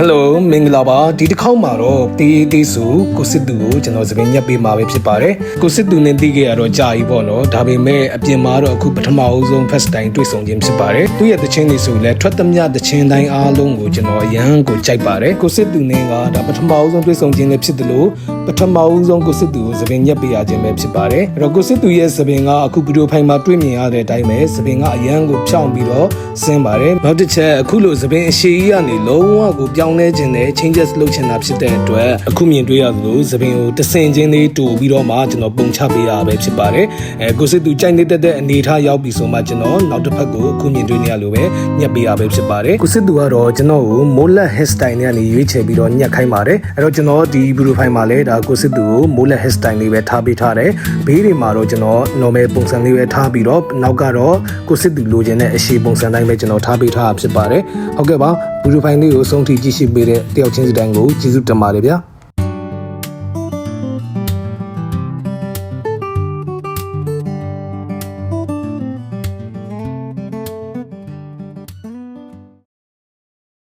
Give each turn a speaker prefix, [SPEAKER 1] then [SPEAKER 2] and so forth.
[SPEAKER 1] Hello မင်္ဂလာပါဒီတစ်ခေါက်မှာတော့တေးဆိုကိုစစ်သူကိုကျွန်တော်သပင်ညက်ပေးမှာပဲဖြစ်ပါတယ်ကိုစစ်သူနဲ့တီးခဲ့ရတော့ကြာပြီပေါ့နော်ဒါပေမဲ့အပြင်မှာတော့အခုပထမအဆုံး first time တွေ့ဆုံခြင်းဖြစ်ပါတယ်သူရဲ့တခြင်းတွေဆိုလဲထွက်သမျှတခြင်းတိုင်းအားလုံးကိုကျွန်တော်အရန်ကိုကြိုက်ပါတယ်ကိုစစ်သူနဲ့ကဒါပထမအဆုံးတွေ့ဆုံခြင်းလည်းဖြစ်တယ်လို့ပထမအဆုံးကိုစစ်သူကိုသပင်ညက်ပေးရခြင်းပဲဖြစ်ပါတယ်အဲ့တော့ကိုစစ်သူရဲ့သပင်ကအခုဗီဒီယိုဖိုင်မှာတွေ့မြင်ရတဲ့အတိုင်းပဲသပင်ကအရန်ကိုဖြောင်းပြီးတော့ဆင်းပါတယ်နောက်တစ်ချက်အခုလိုသပင်အရှိကြီးကနေလုံးဝကိုပြောင်းလဲခြင်းနဲ့ changes လုပ်ချင်တာဖြစ်တဲ့အတွက်အခုမြင်တွေ့ရသလိုသပင်ကိုတဆင်ချင်းလေးတူပြီးတော့မှကျွန်တော်ပုံချပေးရပဲဖြစ်ပါတယ်ကိုစစ်သူကြိုက်နေတဲ့အနေထားရောက်ပြီဆိုမှကျွန်တော်နောက်တစ်ဖက်ကိုအခုမြင်တွေ့နေရလို့ပဲညက်ပေးရပဲဖြစ်ပါတယ်ကိုစစ်သူကတော့ကျွန်တော်ကိုမိုးလက် hair style နဲ့ကနေရွေးချယ်ပြီးတော့ညက်ခိုင်းပါတယ်အဲ့တော့ကျွန်တော်ဒီ video file မှာလည်းဒါကိုစစ်သူကိုမိုးလက် hair style လေးပဲထားပေးထားတယ်ဘေးတွေမှာတော့ကျွန်တော် normal ပုံစံလေးပဲထားပြီးတော့နောက်ကတော့ကိုစစ်သူလိုချင်တဲ့အရှိပုံစံတိုင်းပဲကျွန်တော်ထားပေးထားတာဖြစ်ပါတယ်ဟုတ်ကဲ့ပါ video file လေးကိုအဆုံးထိကြည့်ရှုပေးတဲ့တယောက်ချင်းစီတိုင်းကိုကျေးဇူးတင်ပါတယ်ဗျာ